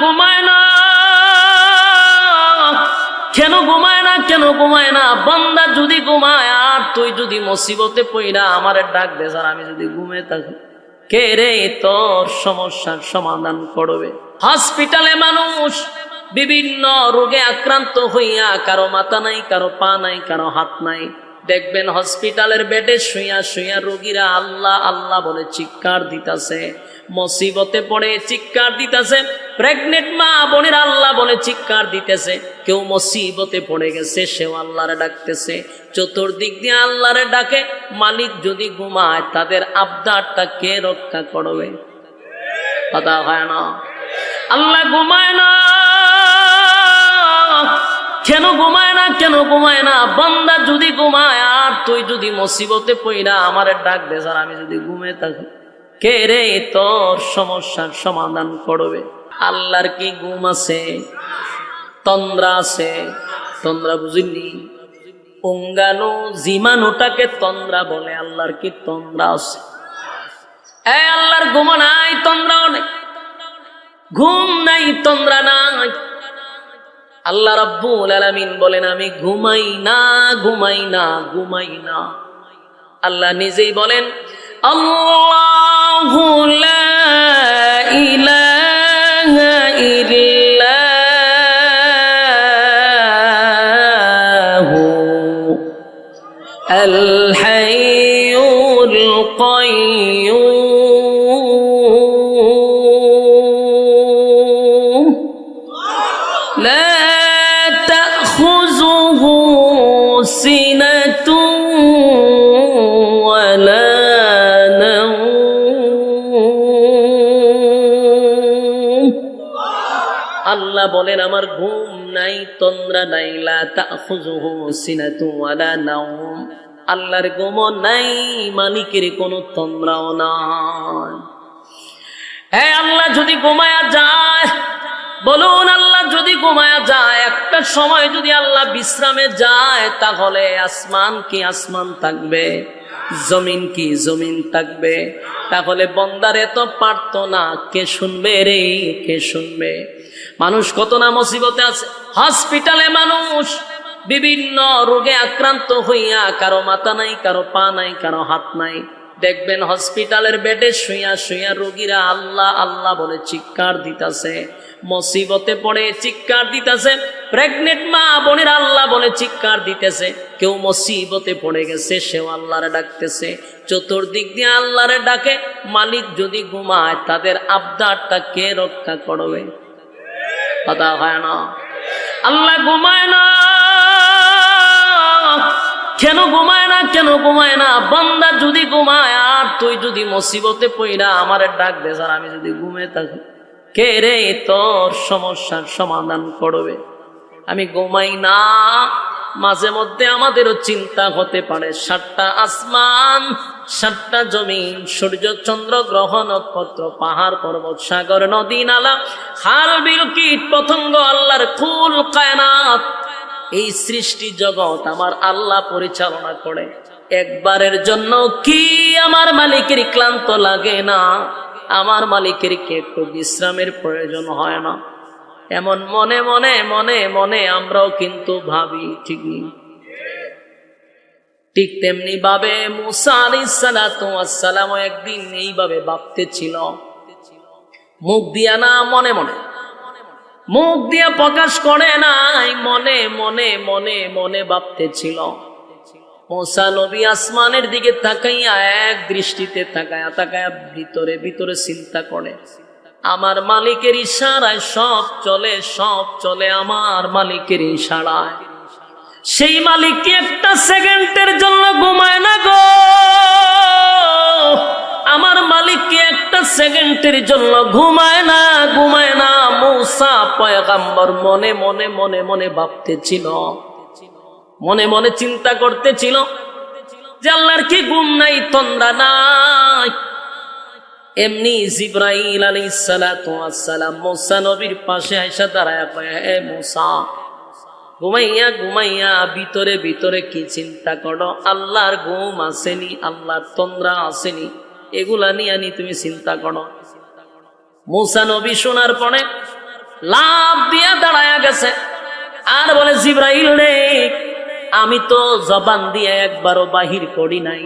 ঘুমায় না। কেন ঘুমায় না? কেন ঘুমায় না? বান্দা যদি ঘুমায় আর তুই যদি মুসিবতে পইরা আমারে ডাক দে, আর আমি যদি ঘুমিয়ে থাকি, কে রে তোর সমস্যার সমাধান করবে? হসপিটালে মানুষ বিভিন্ন রোগে আক্রান্ত হইয়া, কারো মাথা নাই, কারো পা নাই, কারো হাত নাই। দেখবেন হসপিটালের বেডে শুইয়া শুইয়া রোগীরা আল্লাহ আল্লাহ বলে চিৎকার দিতেছে, মুসিবতে পড়ে চিৎকার দিতেছে। প্রেগনেন্ট মা বোনের আল্লাহ বলে চিৎকার দিতেছে। কেউ মুসিবতে পড়ে গেছে, সেও আল্লাহরে ডাকতেছে। চতুর্দিক দিয়ে আল্লাহরে ডাকে। মালিক যদি ঘুমায়, তাদের আবদারটা কে রক্ষা করবে? কথা হয় না। আল্লাহ ঘুমায় না। কেন ঘুমায় না? কেন ঘুমায় না? বান্দা যদি ঘুমায় আর তুই যদি মুসিবতে পইরা আমারে ডাক দে, আর আমি যদি ঘুমিয়ে থাকি, কে রে তোর সমস্যার সমাধান করবে? আল্লাহর কি ঘুম আছে? তন্দ্রা আছে। তন্দ্রা বুঝিনি? অঙ্গাণু জীবাণুটাকে তন্দ্রা বলে। আল্লাহর কি তন্দ্রা আছে? আল্লাহর ঘুম নাই, তন্দ্রাও নেই। ঘুম নাই, তন্দ্রা নাই। আল্লাহ রাব্বুল আলামিন বলেন, আমি ঘুমাই না, ঘুমাই না, ঘুমাই না। আল্লাহ নিজেই বলেন, আল্লাহু লা ইলাহা ইল্লাহু আল হাইয়ুল কাইয়্যুম লা তাখুযুহু সিনাতুন ওয়ালা নাওম। আল্লাহ বলেন, আমার ঘুম নাই, তন্দ্রা নাই। লা তাখুযুহু সিনাতুন ওয়ালা নাওম। আল্লাহর ঘুম নাই, মালিকের কোনো তন্দ্রাও নাই। আল্লাহ যদি ঘুমায়া যায়, বলুন, আল্লাহ যদি ঘুমায়া যায়, একটা সময় যদি আল্লাহ বিশ্রামে যায়, তাহলে আসমান কি আসমান থাকবে? জমিন কি জমিন থাকবে? তাহলে বন্দারে তো পারত না। কে শুনবে রে? কে শুনবে? মানুষ কত না মুসিবতে আছে। হসপিটালে মানুষ বিভিন্ন রোগে আক্রান্ত হইয়া, কারো মাথা নাই, কারো পা নাই, কারো হাত নাই। দেখবেন হসপিটালের বেডে শুইয়া শুইয়া রোগীরা আল্লাহ আল্লাহ বলে চিৎকার দিতেছে, মুসিবতে পড়ে চিৎকার দিতেছে। প্রেগনেন্ট মা বোনের আল্লাহ বলে চিৎকার দিতেছে। কেউ মুসিবতে পড়ে গেছে, সেও আল্লাহরে ডাকতেছে। চতুর্দিক দিয়ে আল্লাহরে ডাকে। মালিক যদি ঘুমায়, তাদের আবদারটা কে রক্ষা করবে? কথা হয় না। আল্লাহ ঘুমায় না। কেন ঘুমায় না? কেন ঘুমায় না? বান্দা যদি ঘুমায় আর তুই যদি মুসিবতে পইরা আমারে ডাক দে, আর আমি যদি ঘুমিয়ে থাকি, কে রে তোর সমস্যার সমাধান করবে? আমি ঘুমাই না। মাঝে মধ্যে আমাদেরও চিন্তা হতে পারে, 7টা আসমান, 7টা জমিন, সূর্য চন্দ্র গ্রহ নক্ষত্র, পাহাড় পর্বত সাগর নদী নালা, খাল বিল কীট পতঙ্গ, আল্লাহর কুল কায়নাত, এই সৃষ্টি জগৎ আমার আল্লাহ পরিচালনা করে। একবারের জন্য কি আমার মালিকের ক্লান্ত লাগে না? আমার মালিকের কি একটু বিশ্রামের প্রয়োজন হয় না? এমন মনে মনে মনে মনে আমরাও কিন্তু ভাবি, ঠিক নেই? ঠিক তেমনি ভাবে মুসা আলাইহিস সালাতু ওয়াস সালাম একদিন এইভাবে ভাবতে ছিল, মুখ দিয়া না, মনে মনে। মুখ দিয়া প্রকাশ করে নাই, মনে মনে মনে মনে ভাবতে ছিল। মুসা নবী আসমানের দিকে তাকাইয়া, এক দৃষ্টিতে তাকায়া তাকায়া ভিতরে ভিতরে চিন্তা করে, আমার মালিকের ইশারায় সব চলে, সব চলে আমার মালিকের ইশারায়। সেই মালিক কি একটা সেকেন্ডের জন্য ঘুমায় না গো? আমার মালিক কি একটা সেকেন্ডের জন্য ঘুমায় না? ঘুমায় না। মুসা পয়গম্বর মনে মনে মনে মনে ভাবতেছিল, মনে মনে চিন্তা করতেছিল যে আল্লাহর কি ঘুম নাই, তন্দ্রা নাই? এমনি জিবরাইল আলাইহিস সালাতু ওয়াস সালাম মুসা নবীর পাশে আইসা দাঁড়ায়া কয়, হে মুসা, ঘুমাইয়া ঘুমাইয়া ভিতরে ভিতরে কি চিন্তা করো? আল্লাহর ঘুম আসেনি, আল্লাহর তন্দ্রা আসেনি, এগুলা নিয়ে তুমি চিন্তা করো। মুসা নবী শোনার পরে লাফ দিয়া দাঁড়ায়া গেছে আর বলে, জিবরাইল রে, আমি তো জবান দিয়ে একবারও বাহির করি নাই,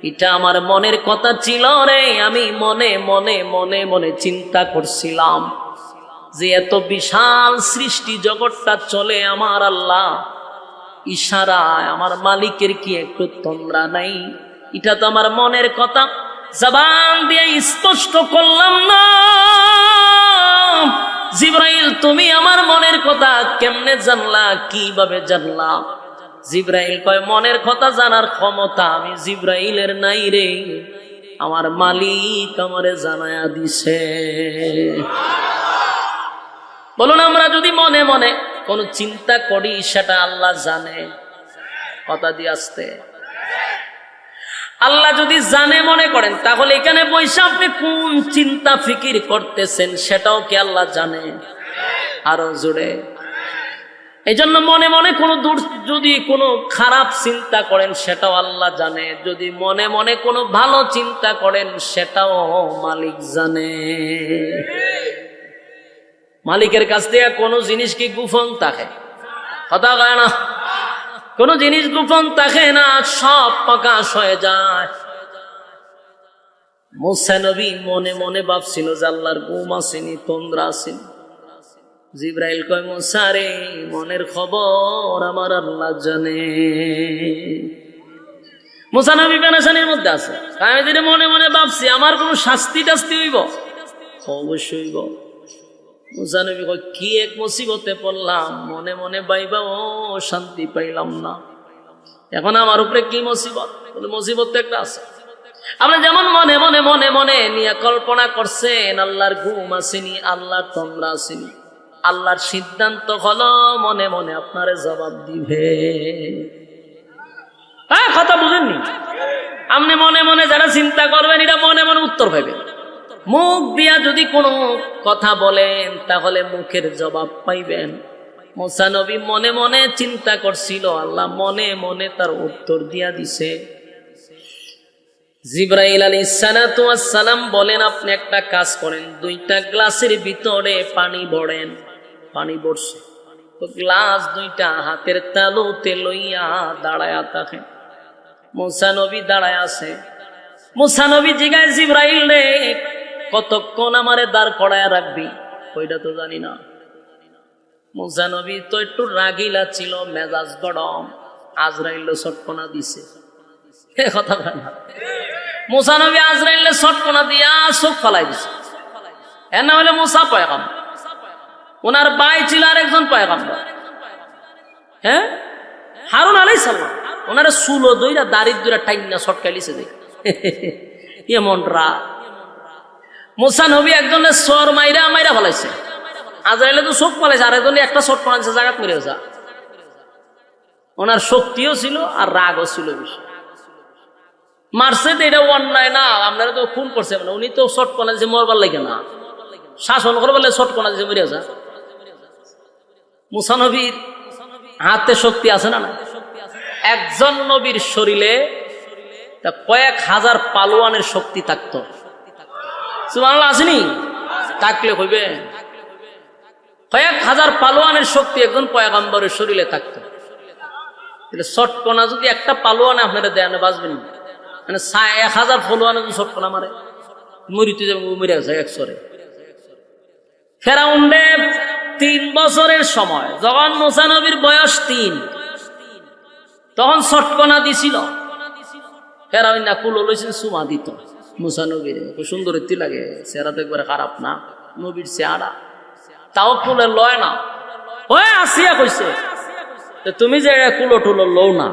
এটা আমার মনের কথা ছিল রে। আমি মনে মনে মনে মনে চিন্তা করছিলাম যে এত বিশাল সৃষ্টি জগৎটা চলে আমার আল্লাহ ইশারায়, আমার মালিকের কি একটু তন্দ্রা নাই? এটা তো আমার মনের কথা, জবান দিয়ে স্পষ্ট করলাম না। জিবরাইল, তুমি আমার মনের কথা কেমনে জানলা, কিভাবে জানলা? জিবরাইল কয়, মনের কথা জানার ক্ষমতা আমি জিবরাইলের নাই রে, আমার মালিক আমারে জানায়া দিছে। বলুন, আমরা যদি মনে মনে কোন চিন্তা করি সেটা আল্লাহ জানে। কথা দিয়ে আসতে, আল্লাহ যদি জানে মনে করেন, তাহলে এখানে বসে আপনি কোন চিন্তা ফিকির করতেছেন সেটাও কি আল্লাহ জানে? আরো জোরে। এই জন্য মনে মনে যদি কোনো খারাপ চিন্তা করেন সেটাও আল্লাহ জানে, যদি মনে মনে কোনো ভালো চিন্তা করেন সেটাও মালিক জানে। মালিকের কাছ থেকে কোনো জিনিস কি গোপন থাকে? কথা কয় না, কোন জিনিস গোপন থাকে না, সব প্রকাশ হয়ে যায়। মুসা নবী মনে মনে ভাবছিল যে আল্লাহর ঘুম আসেনি, তন্দ্রা আসেনি। জিবরাইল কয়, মুসা রে, মনের খবর আমার আল্লাহ জানে। মুসা নবী পেরেশানির মধ্যে আছে, আমি যদি মনে মনে ভাবছি আমার কোন শাস্তি টাস্তি হইব? অবশ্যই হইব। মুসা নবী কয়, কি এক মুসিবতে পড়লাম, মনে মনে বাইবা ও শান্তি পাইলাম না, এখন আমার উপরে কি মুসিবত? বলে, মুসিবত তো একটা আছে। আপনি যেমন মনে মনে মনে মনে নিয়ে কল্পনা করছেন আল্লাহর ঘুম আসেনি, আল্লাহর তন্দ্রা আসেনি, আল্লাহর সিদ্ধান্ত হলো মনে মনে আপনারে জবাব দিবে। হ্যাঁ, কথা বুঝেননি? আপনি মনে মনে যারা চিন্তা করবেন এটা মনে মনে উত্তর পাইবেন। মুখ দিয়া যদি কোনো কথা বলেন তাহলে মুখের জবাব পাইবেন। মুসা নবী মনে মনে চিন্তা করছিল, আল্লাহ মনে মনে তার উত্তর দিয়া দিছে। জিবরাইল আলাইহিস সালাতু ওয়াস সালাম বলেন, আপনি একটা কাজ করেন, 2টা গ্লাসের ভিতরে পানি ভরেন। পানি ভরছে তো গ্লাস 2টা হাতের তালুতে লইয়া দাঁড়ায়া থাকেন। মুসা নবী দাঁড়ায় আছে। মুসা নবী জিগায়, জিবরাইল রে, কতক্ষণ আমারে দাঁড় করায়া রাখবি? ওইটা তো জানি না। মুসা নবী তো একটু রাগিলা ছিল, মেজাজ গরম। আজরাইল ছটকনা দিছে। কথা বলে না, মুসা নবী আজরাইল ছটকনা দিয়া চোখ ফালাই দিছে। এর নাম হলো মুসা পয়গম্বর। ওনার ভাই ছিল আরেকজন পয়গম্বর, হ্যাঁ, হারুন আলাইহিস সালাম। ওনারা চুলো দইরা দারিদ্র টাইনা ছটকাইলিছে যে এমন রাগ। মুসা নবী একজনের সর মাইরা মাইরা ফেলাইছে, আজরাইলে তো চোখ ফালাইছে, আরেকজনে একটা চট ফালাইছে, জায়গাত মেরে যা। ওনার শক্তিও ছিল আর রাগও ছিল বেশি। মারছে তো এটা অন্যায় না, আপনারা তো খুন করছে, মানে উনি তো চট ফালাইছে মরবার লাগে না, শাসন করবার লাগে চট ফালাইছে মরে যা। মুসা নবীর হাতে শক্তি আছে না? একজন নবীর শরীরে কয়েক হাজার পালোয়ানের শক্তি থাকতো। সুবহানাল্লাহ, আসেনি? থাকলে কইবে কয়েক হাজার পালোয়ানের শক্তি একজন পয়গম্বরের শরীরে থাকতো। শটকনা যদি একটা পালোয়ানে আপনারা দেন বাঁচবেন, মানে 1000 পালোয়ানে যদি শটকনা মারে মরিতে যাবে, মরে গেছে একসরে। ফেরাউনে 3 বছরের সময়, যখন মুসা নবীর বয়স 3, তখন শটকনা দিছিল। ফেরাউন না কুলো লইছেন, সুমা দিত মুসা নবীর। খুব সুন্দর লাগে, চেহারা তো একবারে খারাপ না, নবীর চেহারা, তাও কুলে লয় না। ওই আসিয়া কইছে, তুমি যে কুলো টুলো লও না,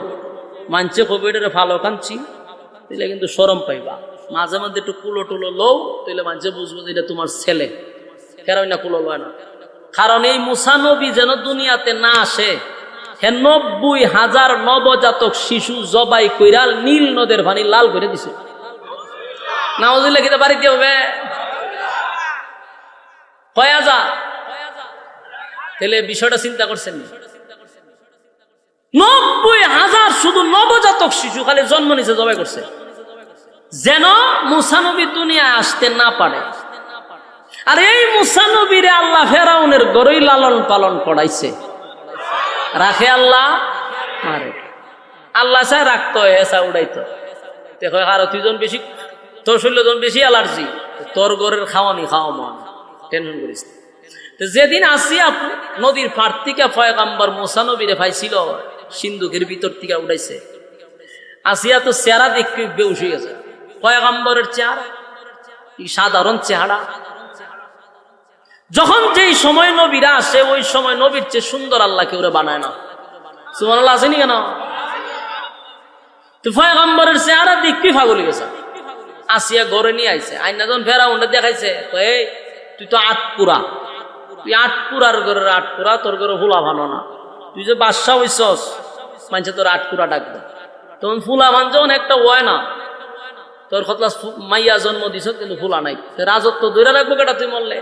মানছে কবিটারে ভালো কাঁদছি, তাহলে কিন্তু শরম পাইবা। মাঝে মধ্যে একটু কুলো টুলো লও, তাহলে মানছে বুঝবো যে এটা তোমার ছেলে। ফেরাউন না কুলো লয় না, কারণ এই মুসা নবী যেন দুনিয়াতে না আসে, 90,000 নবজাতক শিশু জবাই কইরা নীল নদের পানি লাল করে দিছে। নাউজুবিল্লাহ, কিতা বাড়িতে হবে কয় হাজার? তাহলে বিষয়টা চিন্তা করছেন, 90,000 শুধু নবজাতক শিশু খালি জন্ম নিছে, জবাই করছে, যেন মুসা নবী দুনিয়ায় আসতে না পারে। আর এই মুসা নবীরে আল্লাহ ফেরাউনের গরুই লালন পালন করাইছে, রাখে আল্লাহ মারে। আল্লাহ চাই রাখতো, এসা উড়াইতো। দেখো আর তুইজন বেশি, তোর 16 জন বেশি অ্যালার্জি, তোর গরের খাওয়ানি খাওয়া মন, টেনশন করিস। যেদিন আসিয়া নদীর পার থেকে পয়গম্বর মুসা নবীরে পাইছিল, সিন্ধুকের ভিতর থেকে উঠাইছে, আসিয়া তো চেহারা দেখতে বেউস হয়ে গেছে। পয়গম্বরের চেহারা সাধারণ চেহারা। যখন যেই সময় নবীরা আসে, ওই সময় নবীর চেয়ে সুন্দর আল্লাহ কেউ বানায় না। সুবহানাল্লাহ আসেনি কেন? তো পয়গম্বরের চেহারা দেখতে পাগল গেছে। আসিয়া ঘরে নিয়ে আইছে, আইনা যখন ফেরাউনটা দেখাইছে, এই তুই তো আটপুরা, তুই আটপুরার ঘরের আটপুরা, তোর ঘরে ফুলা ভালো না, তুই যে বাদশা হইছস, মানছে তোর আটপুরা ডাকবে। তখন ফুলা ভান যখন একটা হয় না, তোর খতলা মাইয়া জন্ম দিছ কিন্তু ফুলা নাই, রাজত্ব দৈরা রাখবো কেটা? তুই মরলে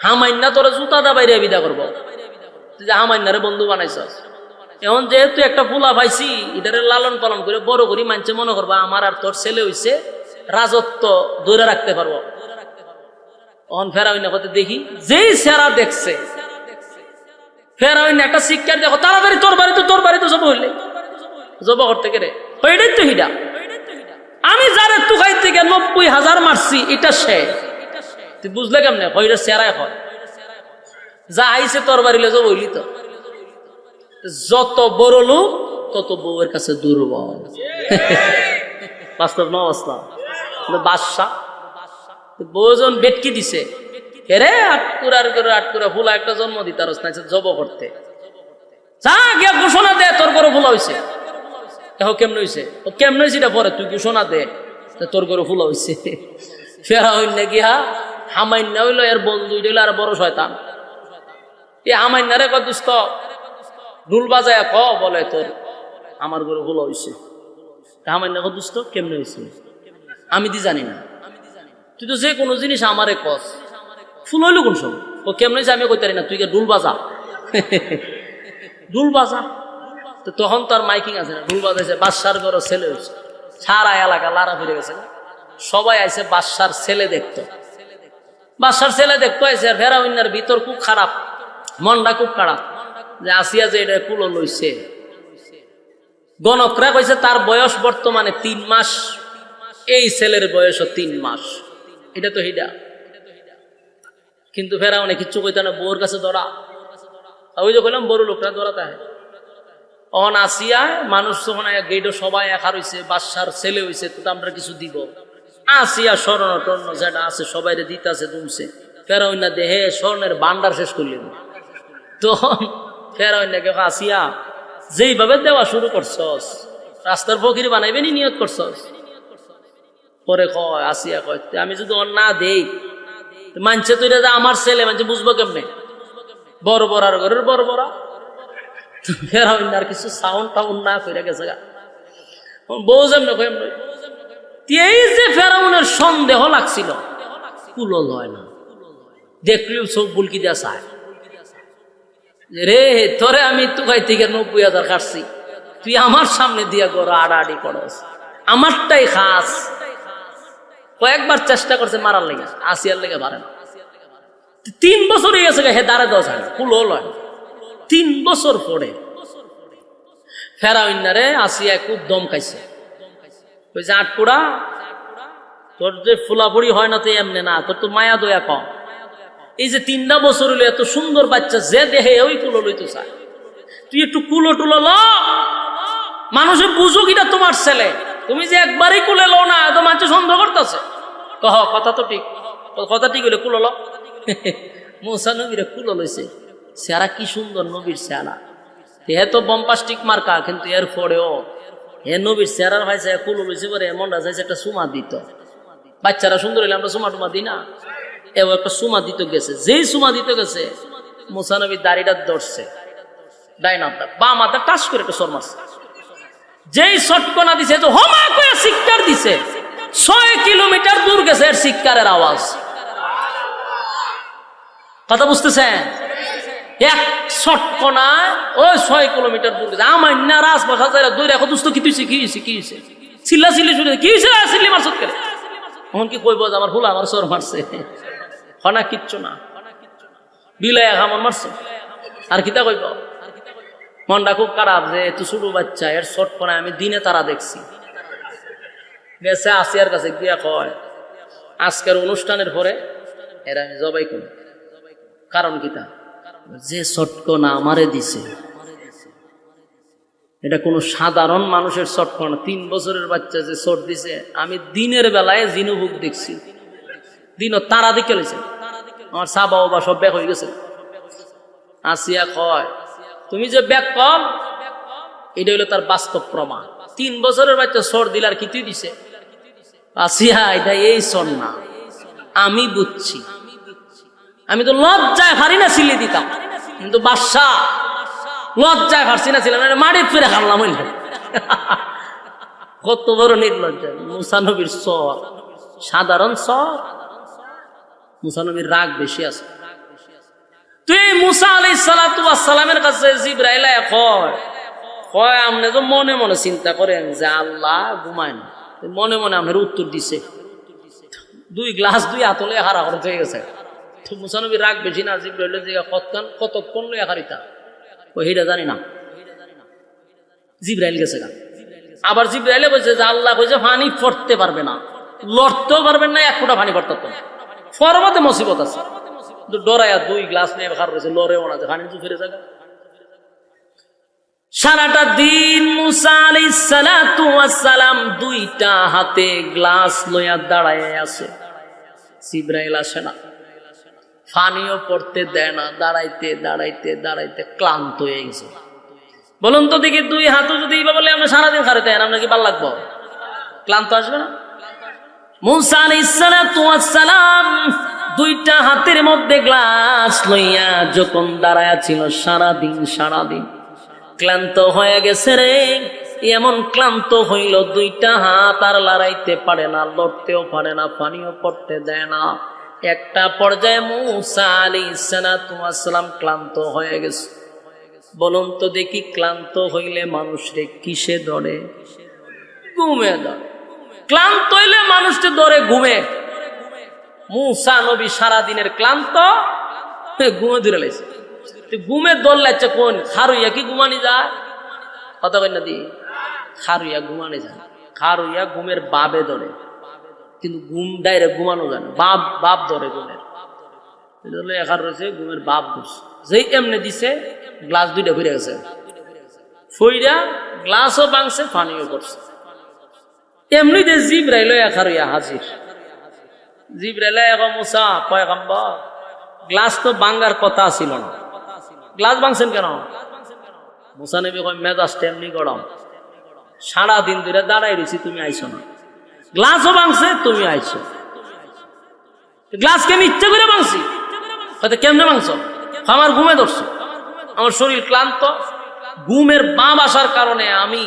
হামাইন্না তোর জুতা দা বাইরে বিদা করবো, তুই যে হামাইন্নারে বন্ধু বানাইছস। এখন যেহেতু একটা ফুলা পাইছি, এটারে লালন পালন করে বড় করি, মানছে মনে করবা আমার আর তোর ছেলে হইছে, রাজত্ব দৈরা রাখতে পারবো। অন ফেরাউন হতে দেখি যেই চেহারা দেখছে, ফেরাউন একটা শিক্ষার দেখো, তাড়াতাড়ি তোর বাড়ি তো জব হইলে জব করতে গেলে ওইটাই তো হিডা। আমি যারে তুকাই থেকে 90,000 মারছি, এটা সে, তুই বুঝলে কেমনে? ওইটা চেহারা এখন যা আইছে তোর বাড়িলে জব হইলি। তো যত বড় লোক তত বউয়ের কাছে দুর্বল। বাস্তব না বাস্তব? বাদশা বউজন বেটকি দিছে, হেরে আটকুরার করে আটকুরা ফুলা একটা জন্ম দিতে আর জব করতে, যা গিয়া ঘোষণা দে তোর করে ফুলা হয়েছে। এখন কেমন হয়েছে? ও কেমন হয়েছে এটা পরে তুই ঘোষণা দে তোর করে ফুলা হয়েছে। ফেরা হইল না গিয়া হামাইন্না হইলো এর বন্ধু, হইলো আর বড় শয়তান। এই হামাইন্নারে কত দুস্থ রুল বাজায় ক বলে তোর আমার করে ফুলা হয়েছে। হামাইন্না কত দুস্থ কেমন হয়েছে আমি দি জানি না, তুই তো যে কোনো জিনিস আমারে কস, ফুল হইলো কোন সময়? ও কেমন হয়েছে আমি কইতে পারি না, তুই ডুল বাজা ডুল বাজা। তো তখন তো আর মাইকিং আছে না, ডুল বাজাইছে, বাদশার ঘর ছেলে হয়েছে, সারা এলাকা লারা ফিরে গেছে, সবাই আইছে বাদশার ছেলে দেখতো, বাদশার ছেলে দেখতো আইছে। আর ফেরাউনের ভিতর খুব খারাপ, মনটা খুব খারাপ যে আসিয়া যে এটা কুলো লইছে। গণকরা কইছে তার বয়স বর্তমানে 3 মাস, এই ছেলের বয়সও 3 মাস, এটা তো হিডা। কিন্তু ফেরাউনে কিচ্ছু কইতা না, বউর কাছে ধরা। ওই যে কইলাম বড় লোকরা ধরাতে হয়। অন আসিয়া মানুষ যখন গেটও সবাই একা রইছে, বাদশার ছেলে হইছে, তো আমরা কিছু দিব। আসিয়া স্বর্ণ টর্ণ যেটা আছে সবাই দিতে আছে দুমছে। ফেরাউন না দেহে স্বর্ণের ভান্ডার শেষ করলেন। তখন ফেরাউন না কেউ আসিয়া যেইভাবে দেওয়া শুরু করছস, রাস্তার ফকির বানাইবেনি নিয়ত করছস। পরে কয় আসিয়া কয় আমি যদি ওর না দেই মানছে তুই আমার ছেলে, মানছে বুঝবো কেমনে? বড় বড়ার ঘরের বড় বড়া। ফেরাউন আর কিছু সাউন্ড টাউন্ড না করে গেছে গা, বউ যেমন এই যে ফেরাউনের সন্দেহ লাগছিল, কুলল হয় না, দেখলেও চোখ বুলকি দেওয়া চায় রে, তোরে আমি তুকাই থেকে 90,000 কাটছি, তুই আমার সামনে দিয়ে গড়া আড়াআড়ি করস, আমারটাই খাস। কয়েকবার চেষ্টা করছে মারার লেগে, আসিয়ার লেগে পারে না। 3 বছর হয়ে গেছে হে দাঁড়ে দেওয়া যায় না, কুলো লয়। 3 বছর পরে ফেরাউন্নারে আসিয়া খুব দম খাইছে, ওই যে আটকুড়া তোর যে ফুলাফুড়ি হয় না, তো এমনি না, তোর তো মায়া দয়া কম। এই যে 3টা বছর হইলো এত সুন্দর বাচ্চা যে দেহে ওই কুলো লইতে চায়, তুই একটু কুলো টুলো ল, মানুষের বুঝো কিনা তোমার ছেলে, তুমি যে একবারই কুলে লো না, এত মানুষ সন্দেহ করতেছে। কহ কথা তো ঠিক, কথা ঠিক হইলে কুলো ল। মুসা নবীরে কুলো লইছে, চেহারা কি সুন্দর নবীর চেহারা, হে তো বম্পাস্টিক মার্কা, কিন্তু এর পরেও হে নবীর চেহারার ভাইছে কুলো লইছে পরে মনটা চাইছে একটা সুমা দিত। বাচ্চারা সুন্দর হইলে আমরা সুমা টুমা দিই না, এও একটা সুমা দিতে গেছে। যেই সুমা দিতে গেছে মুসা নবীর দাড়িটা ধরছে, ডাইনাটা বাম হাতে টাচ করে একটা সর মারছে। যেই শটকনা দিছে তো হমা করে শিক্ষার দিছে, 6 কিলোমিটার দূর গেছে এর শিক্ষারের আওয়াজ। কথা বুঝতেছেন? এক শটকনায় ওই 6 কিলোমিটার দূর গেছে। আমার না রাজবাসা যারা দূরে এখন দুস্থ কি তুইছে, কি হয়েছে, কি হয়েছে, চিল্লা চিল্লি শুনে কি হয়েছে, চিল্লি মারছত করে। তখন কি কইব আমার হুলা আমার সর মারছে, হনা কিচ্ছু না। বিলাই খামন মারছে আর কিতা কইব মনটা খুব খারাপ যে এত ছোট বাচ্চা এর শর্ট করে আমি দিনে তারা দেখছি গেছে আসিয়ার কাছে গিয়া কয় আজকের অনুষ্ঠানের পরে এরা আমি জবাই করি কারণ কিতা যে চটকনা আমারে দিছে এটা কোনো সাধারণ মানুষের চটকনা 3 বছরের বাচ্চা যে চট দিছে আমি দিনের বেলায় জিনুভুক দেখছি দিনও তারা দেখে লইছে আমার চা বাবা সব ব্যাক হয়ে গেছে আসিয়া কয় তুমি যে ব্যাক কল এটা হলো তার বাস্তব প্রমাণ 3 বছরের বাচ্চা চট দিলার কি তুই দিছে আসিয়া এটা এই চট না আমি বুঝছি আমি তো লজ্জায় হারি না সিলে দিতাম কিন্তু বাদশা লজ্জায় হারছি না ছিলাম মাটির ফিরে হারলাম কত বড় নির্লজ্জা মুসা নবীর সর সাধারণ সর মুসা নবীর রাগ বেশি আছে তুই মুসা আলাইহিস সালাতু ওয়াস সালামের কাছে জিবরাইল কয় আপনি তো মনে মনে চিন্তা করেন যে আল্লাহ ঘুমায় না মনে মনে আপনার উত্তর দিছে 2 গ্লাস 2 হাতলে হারা হয়ে গেছে মুসা নবীর রাগ বেশি না জিবরাইল যে কতক্ষণ লইয়া হারিতা ও হেটা জানি না জিবরাইল গেছে আবার জিবরাইলে কইছে যে আল্লাহ কইছে পানি পড়তে পারবে না লড়তেও পারবেন না এক ফোঁটা পানি পড়তে তো ফরমতে মুসিবত আছে কিন্তু ডরায়া 2 গ্লাস নিয়ে খার রয়েছে লড়েও না যে পানি তো ফিরে যাবে সারাটা দিন মুসা আলাইহিস সালাতু ওয়াস সালাম 2টা হাতে গ্লাস লইয়া দাঁড়ায় আছে জিবরাইল আসে না পানিও পড়তে দেয় না দাঁড়াইতে দাঁড়াইতে দাঁড়াইতে ক্লান্ত হয়ে গেছে বলুন তো দেখি 2 হাতও যদি এইভাবে বলে আপনি সারাদিন খারাইতে আপনার কি ভালো লাগবো ক্লান্ত আসবে না মুসা আলাইহিস সালাতু ওয়াস সালাম 2টা হাতের মধ্যে গ্লাস লইয়া যখন দাঁড়ায়া ছিল সারাদিন ক্লান্ত হয়ে গেছে রে এমন ক্লান্ত হইল 2টা হাত আর লড়াইতে পারে না লড়তেও পারে না পানিও পড়তে দেয় না একটা পর্যায়ে মুসা আলাইহিস সালাতু ওয়াস সালাম ক্লান্ত হয়ে গেছে বলুন তো দেখি ক্লান্ত হইলে মানুষরে কিসে ধরে ঘুমে ধরে ক্লান্ত হইলে মানুষকে ধরে ঘুমে মুসা নবী সারাদিনের ক্লান্ত ঘুমে ধরে লাইছে ঘুমে দল লাগছে কোন খারুইয়া কি ঘুমানি যায় কথা কই না দি খারুইয়া ঘুমানি যায় খারুইয়া ঘুমের বাবে ধরে কিন্তু ঘুম ডাইরেক্ট ঘুমানো যায় না বাপ ধরে ঘুমের এখান রয়েছে ঘুমের বাপ ধরছে যেই এমনি দিছে গ্লাস 2টা ফিরে গেছে ফইরা গ্লাসও ভাঙছে পানিও করছে এমনি যে জিবরাইল এখারইয়া হাজির জিবরাইল এখন মুসা পয়গম্বর গ্লাস তো ভাঙার কথা ছিল না গ্লাস ভাঙছেন কেন মুসা নবী কয় মেজাজটা এমনি গরম সারাদিন ধরে দাঁড়াই রয়েছি তুমি আইছো না গ্লাসও ভাঙছে তুমি আইছো গ্লাসকে আমি ইচ্ছা করে ভাঙছি হয়তো কেমনে ভাঙছো আমার ঘুমে ধরছো আমার শরীর ক্লান্ত ঘুমের বাপ আসার কারণে আমি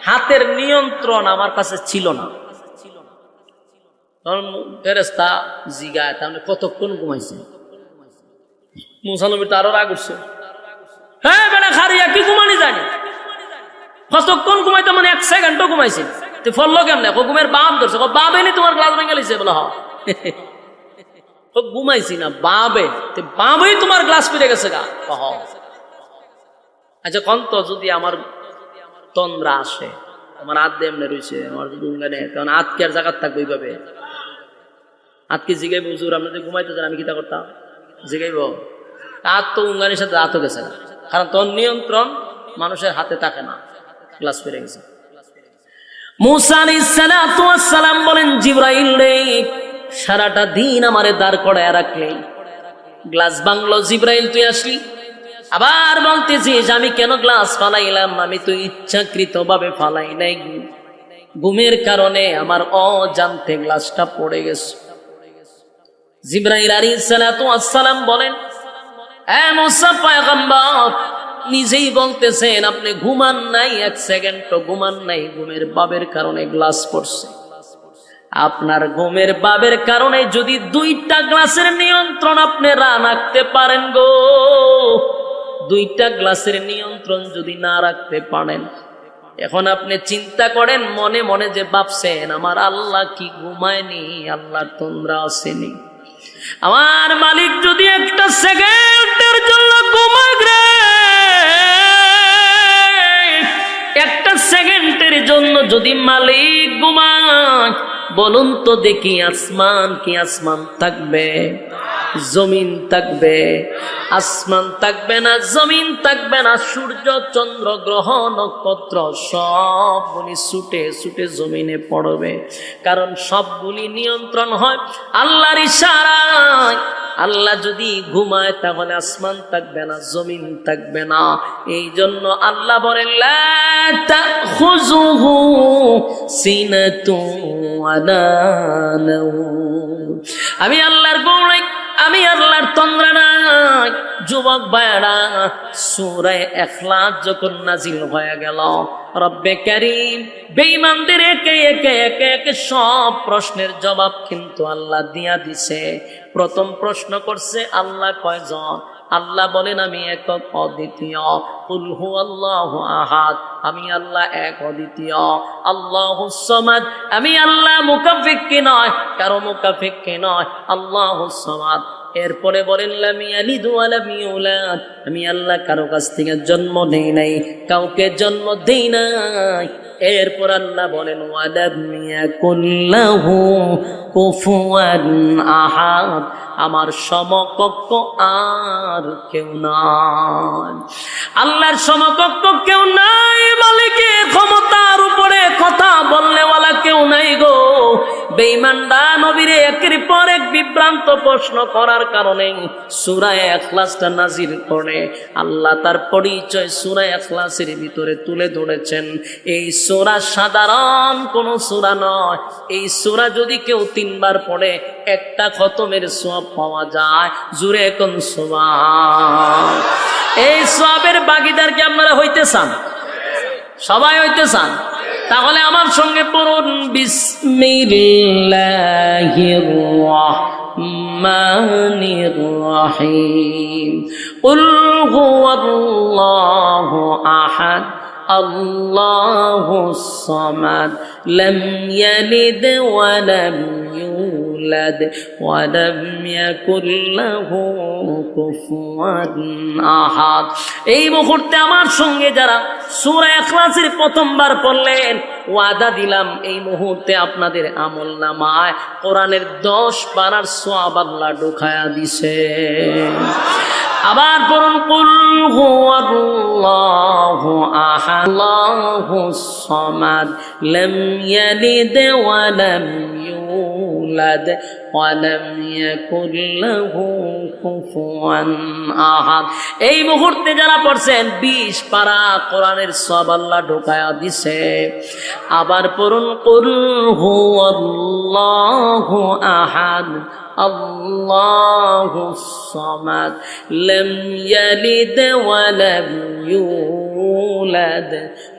হাতের নিয়ন্ত্রণ আমার কাছে ছিল না তখন ফেরেশতা জিগায় তাহলে কতক্ষণ ঘুমাইছে মুসা নবী তো আরো রাগ উঠছে হ্যাঁ বেটা খারিয়া কি ঘুমানি জানি কতক্ষণ ঘুমাইতে মানে 1 সেকেন্ডও ঘুমাইছে তো ফললো কেমনে ঘুমের বাপ ধরছে বাপ এনে তোমার গ্লাস ভেঙে লিছে বলে ঘুমাইছি না বাবেই তোমার গ্লাস ফিরে গেছে গা আচ্ছা কন্ত যদি আমার তন্দ্রা আসে আমার হাত দিয়ে এমনি রয়েছে আমার যদি উঙ্গানে তখন হাত কি আর জায়গার থাকবে এইভাবে হাতকে জিগাইব হুজুর আপনি যদি ঘুমাইতে চান আমি কিতা করতাম জিগাইব হাত তো উঙ্গানির সাথে হাতও গেছে না কারণ তোর নিয়ন্ত্রণ মানুষের হাতে থাকে না গ্লাস ফিরে গেছে মুসা আলাইহিস সালাতু ওয়াস সালাম বলেন জিবরাইল রে সারাটা দিন আমারে দাঁড় করায় রাখলে গ্লাস ভাঙলো জিবরাইল তুই আসলি আবার বলতেছিস আমি কেন গ্লাস ফালাইলাম আমি তো ইচ্ছাকৃত ভাবে ফালাই নাই ঘুমের কারণে আমার অজান্তে গ্লাসটা পড়ে গেছে জিবরাইল আলাইহিস সালাতু ওয়াস সালাম বলেন এ মুসা পয়গম্বর নিজেই বলতেছেন আপনি ঘুমান নাই 1 সেকেন্ড তো ঘুমান নাই ঘুমের বাবের কারণে গ্লাস পড়ছে আপনার ঘুমের বাবের কারণে যদি 2টা গ্লাসের নিয়ন্ত্রণ আপনি রাখতে পারেন গো 2টা গ্লাসের নিয়ন্ত্রণ যদি না রাখতে পারেন এখন আপনি চিন্তা করেন মনে মনে যে ভাবছেন আমার আল্লাহ কি ঘুমায়নি আল্লাহ তোমরা আসেনি আমার মালিক যদি একটা সেকেন্ডের জন্য ঘুমায় রে, একটা সেকেন্ডের জন্য যদি মালিক ঘুমায়, বলুন তো দেখি আসমান কি আসমান থাকবে? জমিন থাকবে? আসমান থাকবে না, জমিন থাকবে না, সূর্য চন্দ্র গ্রহ নক্ষত্র সবগুলি ছুটে ছুটে জমিনে পড়বে। কারণ সবগুলি নিয়ন্ত্রণ হয় আল্লাহর ইশারায়। আল্লাহ যদি ঘুমায় তাহলে আসমান থাকবে না, জমিন থাকবে না। এই জন্য আল্লাহ বলেন লা তাখুযুহু সিনাতুন ওয়ালা নাওম। আমি আল্লাহর ঘুম নাই, আমি আল্লাহর তন্দ্রা নাই। যুবক ভাইরা, সূরা ইখলাস যখন নাজিল হয়ে গেল, রব্বে কারীম বেঈমানদের একে একে একে একে সব প্রশ্নের জবাব কিন্তু আল্লাহ দিয়া দিছে। প্রথম প্রশ্ন করছে আল্লাহ কয়জন? আল্লাহ বলেন আমি একক অদ্বিতীয়। কুল হুয়াল্লাহু আহাদ, আমি আল্লাহ এক অদ্বিতীয়। আল্লাহুস সামাদ, আমি আল্লাহ মুকাফিক্কি নয়, কারো মুকাফিক্কি নয়, আল্লাহুস সামাদ। এরপরে বলেন লাম ইয়ালিদ ওয়া লাম ইউলাদ, আমি আল্লাহ কারো কাছ থেকে জন্ম নেই নাই, কাউকে জন্ম দেই নাই। এরপর আল্লাহ বলেন ওয়ালাম ইয়াকুল লাহু কুফুয়ান আহাদ, আমার সমকক্ষ আর কেউ নাই। আল্লাহর সমকক্ষ কেউ নাই। মালিকের ক্ষমতার উপরে কথা বলনেওয়ালা কেউ নাই গো। বেঈমানরা নবীরে একের পর এক বিভ্রান্ত প্রশ্ন করার কারণে সূরা ইখলাসটা নাজিল করে আল্লাহ তার পরিচয় সূরা ইখলাসের ভিতরে তুলে ধরেছেন। এই সূরা সাধারণ কোন সূরা নয়। এই সূরা যদি কেউ 3 বার পড়ে একটা খতমের সওয়াব পাওয়া যায়। জোরে কোন সুবহান। এই সওয়াবের ভাগীদার কি আপনারা হইতে চান? সবাই হইতে চান? তাহলে আমার সঙ্গে পড়ুন বিসমিল্লাহির রাহমানির রাহিম। কুল হুয়াল্লাহু আহাদ আল্লাহুস সামাদ লাম ইয়ালিদ ওয়া লাম ইউলাদ ওয়া লাম ইয়াকুল লাহু কুফুয়ান আহাদ। এই মুহূর্তে আমার সঙ্গে যারা সূরা ইখলাসের প্রথমবার পড়লেন, ওয়াদা দিলাম এই মুহূর্তে আপনাদের আমলনামায় কোরআনের 10 পারার সওয়াব আল্লাহ ঢুকায়া দিছে। আবার পড়ুন কুল হুয়াল্লাহু আহাদ আল্লাহুস সামাদ লাম ইয়ালিদ ওয়া লাম ইউলাদ ওয়া লাম ইয়াকুল লাহু কুফুয়ান আহাদ। এই মুহূর্তে যারা পড়ছেন 20 পারা কোরআনের সওয়াব আল্লাহ ঢুকায়া দিছে। আবার পড়ুন কুল হুয়াল্লাহু আহাদ আল্লাহুস সামাদ লাম ইয়ালিদ ওয়া লাম ইউলাদ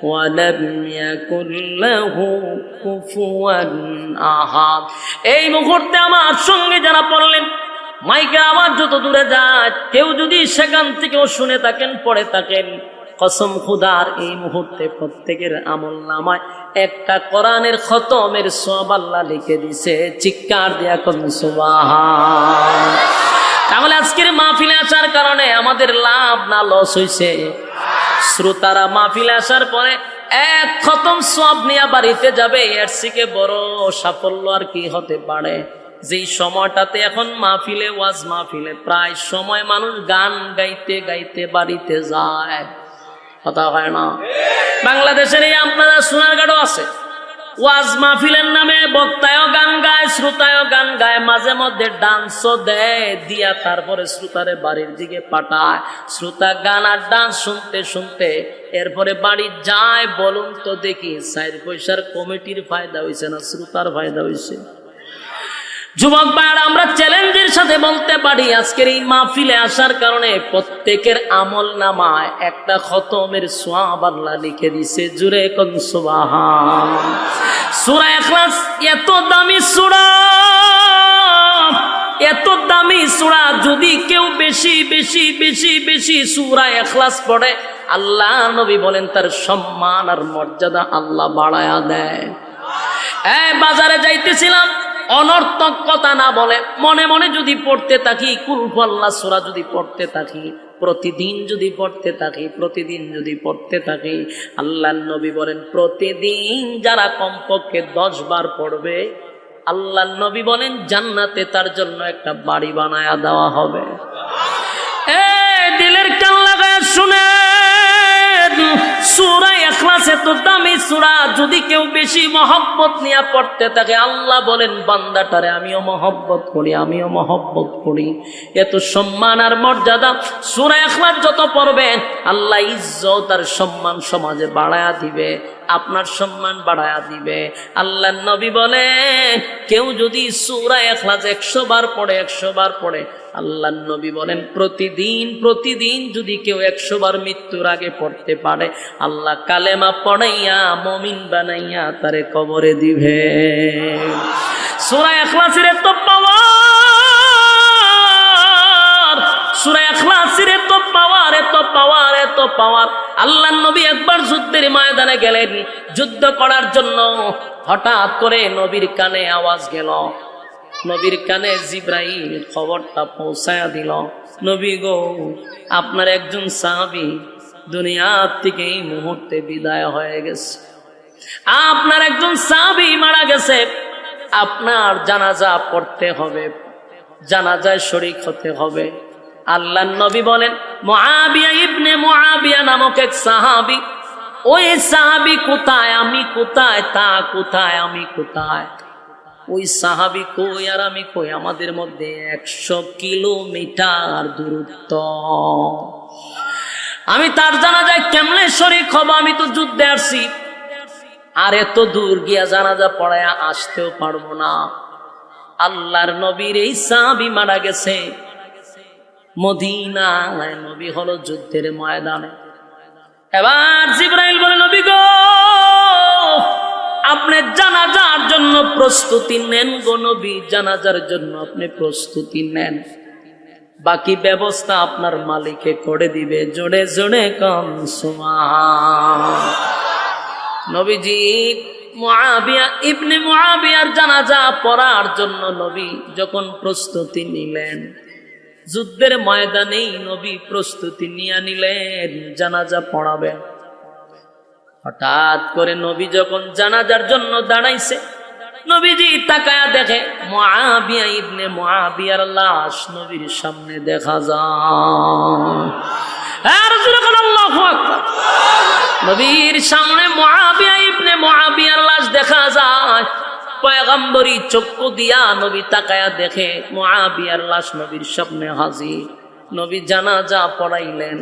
ওয়া লাম ইয়াকুল লাহু কুফুয়ান আহাদ। এই মুহূর্তে আমার সঙ্গে যারা পড়লেন, মাইকের আওয়াজ যত দূরে যায়, কেউ যদি সেখান থেকেও শুনে থাকেন, পড়ে থাকেন, কসম খুদার এই মুহূর্তে প্রত্যেকের আমলনামায় একটা কোরআনের খতমের সওয়াব আল্লাহ লিখে দিছে। চিৎকার দিয়া কোন সুবহান। তাহলে আজকের মাহফিলে আসার কারণে আমাদের লাভ না লস হইছে? শ্রোতারা মাহফিলে আসার পরে এক খতম সওয়াব নিয়ে বাড়িতে যাবে, এর থেকে বড় সাফল্য আর কি হতে পারে? যেই সময়টাতে এখন মাহফিলে, ওয়াজ মাহফিলে প্রায় সময় মানুষ গান গাইতে গাইতে বাড়িতে যায়, কথা হয় না? বাংলাদেশের এই আপনারা সোনারগাঁও আছে, ওয়াজ মাহফিলের নামে বক্তায়ও গান গায়, শ্রোতায়ও গান গায়, মাঝে মধ্যে ডান্সও দেয়, দিয়া তারপরে শ্রোতারে বাড়ির দিকে পাঠায়। শ্রোতা গান আর ডান্স শুনতে শুনতে এরপরে বাড়ি যায়। বলুন তো দেখি 4 পয়সার কমিটির ফায়দা হয়েছে না শ্রোতার ফায়দা হয়েছে? যুবক ভাইরা, আমরা চ্যালেঞ্জের সাথে বলতে পারি আজকের এই মাহফিলে আসার কারণে প্রত্যেকের আমলনামায় একটা খতমের সওয়াব আল্লাহ লিখে দিয়েছে। জুরে কোন সুবহান। সূরা ইখলাস এত দামি সূরা, এত দামি সূরা, যদি কেউ বেশি বেশি বেশি বেশি সূরা ইখলাস পড়ে, আল্লাহ নবী বলেন তার সম্মান আর মর্যাদা আল্লাহ বাড়ায়া দেয়। বাজারে যাইতেছিলাম, অনর্থক কথা না বলে মনে মনে যদি পড়তে থাকি, কুল হুয়াল্লাহ সূরা যদি পড়তে থাকি, প্রতিদিন যদি পড়তে থাকি, আল্লাহর নবী বলেন প্রতিদিন যারা কমপক্ষে 10 বার পড়বে, আল্লাহর নবী বলেন জান্নাতে তার জন্য একটা বাড়ি বানায়া দেওয়া হবে। দিলের কান লাগায় শুনে, সূরা ইখলাস এত দামি সূরা, যদি কেউ বেশি মহব্বত নিয়ে পড়তে থাকে, আল্লাহ বলেন বান্দাটারে আমিও মহব্বত করি। এত সম্মান আর মর্যাদা সূরা ইখলাস যত পড়বেন, আল্লাহ ইজ্জত আর সম্মান সমাজে বাড়ায়া দিবে, আপনার সম্মান বাড়ায়া দিবে। আল্লাহর নবী বলেন কেউ যদি সূরা ইখলাস 100 বার পড়ে, আল্লাহর নবী বলেন প্রতিদিন যদি কেউ 100 বার মৃত্যুর আগে পড়তে পারে, আল্লাহ কালেমা পড়াইয়া মুমিন বানাইয়া তারে কবরে দিবে। সূরা ইখলাসের এত পাওয়ার, সূরা ইখলাসের এত পাওয়ার। আল্লাহর নবী একবার যুদ্ধের ময়দানে গেলেন, যুদ্ধ করার জন্য। হঠাৎ করে নবীর কানে আওয়াজ গেল, নবীর কানে জিবরাইল খবরটা পৌঁছায়া দিল, নবী গো আপনার একজন সাহাবী দুনিয়ার থেকে এই মুহূর্তে বিদায় হয়ে গেছে, আপনার একজন সাহাবী মারা গেছে, আপনার জানাজা পড়তে হবে, জানাজায় শরীক হতে হবে। আল্লাহর নবী বলেন মুআবিয়া ইবনে মুআবিয়া নামক এক সাহাবী, ওই সাহাবী কোথায়, আমি কোথায়, তা কোথায়, আমি কোথায়? ওই সাহাবী কই আর আমি কই, আমাদের মধ্যে 100 কিলোমিটার দূরত্ব। আমি তার জানাজায় কেমনে শরীক হব? আমি তো যুদ্ধে আসছি, আর এত দূর গিয়া জানাজা পড়ায় আসতেও পারবো না। আল্লাহর নবীর এই সাহাবী মারা গেছে মদিনায়, নবী হলো যুদ্ধের ময়দানে। এবার জিবরাইল বলে নবী গো আপনি জানাজার জন্য প্রস্তুতি নেন গো নবী, জানাজার জন্য আপনি প্রস্তুতি নেন, বাকি ব্যবস্থা আপনার মালিকে করে দিবে। জোরে জোরে কম সুবহান। নবীজি মুআবিয়া ইবনে মুআবিয়ার জানাজা পড়ার জন্য নবী যখন প্রস্তুতি নিলেন, যুদ্ধের ময়দানেই নবী প্রস্তুতি নিয়ে নিলেন জানাজা পড়াবেন। হঠাৎ করে নবী যখন জানাজার জন্য দাঁড়াইছে, নবীজি তাকায়া দেখে মুআবিয়া ইবনে মুআবিয়ার লাশ নবীর সামনে দেখা যায়। আল্লাহু আকবার। নবীর সামনে মুআবিয়া ইবনে মুআবিয়ার লাশ দেখা যায়। পয়গম্বরী চক্ষু দিয়া নবী তাকায়া দেখে মুআবিয়ার লাশ নবীর সামনে হাজির। নবী জানাজা পড়াইলেন।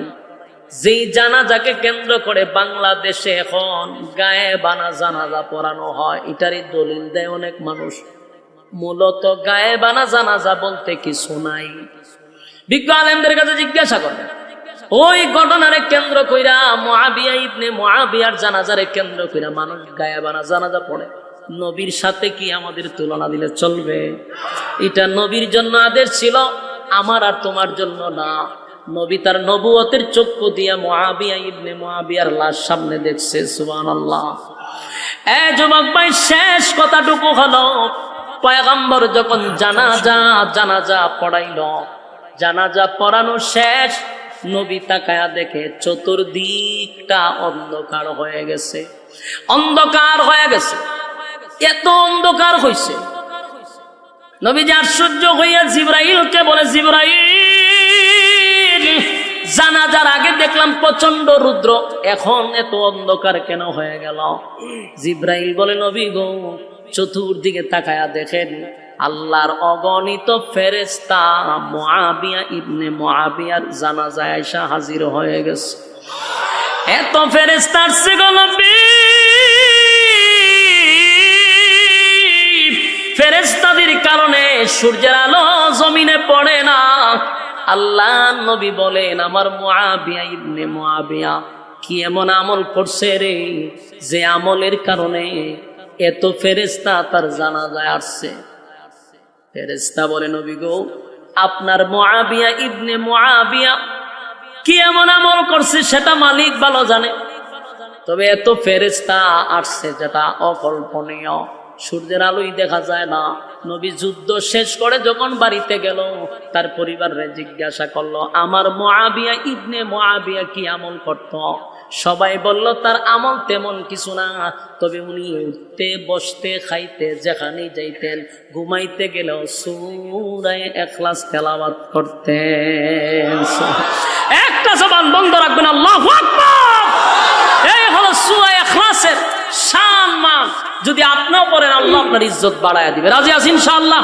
যেই জানাজাকে কেন্দ্র করে বাংলাদেশে এখন গায়েবানা জানাজা পড়ানো হয়, এটারই দলিল দেয় অনেক মানুষ। মূলত গায়েবানা জানাজা বলতে কিছু নাই। বিজ্ঞ আলেমদের কাছে জিজ্ঞাসা করবেন, ওই ঘটনারে কেন্দ্র কইরা মুআবিয়া ইবনে মুআবিয়ার জানাজারে কেন্দ্র কইরা মানুষ গায়েবানা জানাজা পড়ে, নবীর সাথে কি আমাদের তুলনা দিলে চলবে? এটা নবীর জন্য আদেশ ছিল, আমার আর তোমার জন্য না। নবী তার নবুয়তের চক্ষু দিয়া মুআবিয়া ইবনে মুআবিয়ার লাশ সামনে দেখছে। সুবহানাল্লাহ। এ যুবক ভাই, শেষ কথাটুকু হলো, পয়গম্বর যখন জানাজা পড়াইল, জানাজা পড়ানো শেষ, নবী তাকায়া দেখে চতুর্দিকটা অন্ধকার হয়ে গেছে, অন্ধকার হয়ে গেছে। এত অন্ধকার হইছে, নবীজি আশ্চর্য হইয়া জিবরাইলকে বলে, জিবরাইল, জানাজার আগে দেখলাম প্রচন্ড রুদ্র, এখন এত অন্ধকার কেন হয়ে গেল? জিবরাইল বলে, নবী গো চতুর্দিকে তাকায়া দেখেন আল্লাহর অগণিত ফেরেশতা মুআবিয়া ইবনে মুআবিয়ার জানাজায় আয়েশা হাজির হয়ে গেছে। এত ফেরেশতা আসছে গো নবী, ফেরেশতাদের কারণে সূর্যের আলো জমিনে পড়ে না। আল্লাহ নবী বলেন, আমার মুআবিয়া ইবনে মুআবিয়া কি এমন আমল করছে রে, যে আমলের কারণে এত ফেরেশতা তার জানাজায় আসছে। ফেরেশতা বলে, নবী গো আপনার মুআবিয়া ইবনে মুআবিয়া কি এমন আমল করছে সেটা মালিক ভালো জানে, তবে এত ফেরেশতা আসছে যেটা অকল্পনীয়। সূর্যের আলোই দেখা যায় না। নবী যুদ্ধ শেষ করে যখন বাড়িতে গেল, তার পরিবারে জিজ্ঞাসা করলো, আমার মুআবিয়া ইবনে মুআবিয়া কি আমল করত? সবাই বলল তার আমল তেমন কিছু না, তবে উনি উঠতে বসতে খাইতে যেখানে যাইতেন, ঘুমাইতে গেলেও সূরা ইখলাস তেলাওয়াত করতেন। একটা জবান বন্ধ রাখবেন, আল্লাহু আকবার। এই হলো সূরা ইখলাসের শান মান। যদি আপনিও পড়েন, আল্লাহ আপনার ইজ্জত বাড়ায়া দিবে। রাজি আছেন ইনশাআল্লাহ?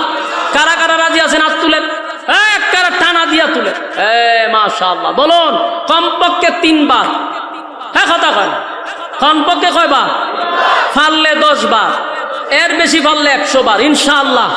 কারা কারা রাজি আছেন হাত তুলেন, একবারে টানা দিয়া তুলে। মাশাআল্লাহ বলুন। কমপক্ষে 3 বার। হ্যাঁ কথা কয় না, কমপক্ষে কয়বার? পারলে 10 বার, এর বেশি পারলে 100 বার ইনশাআল্লাহ।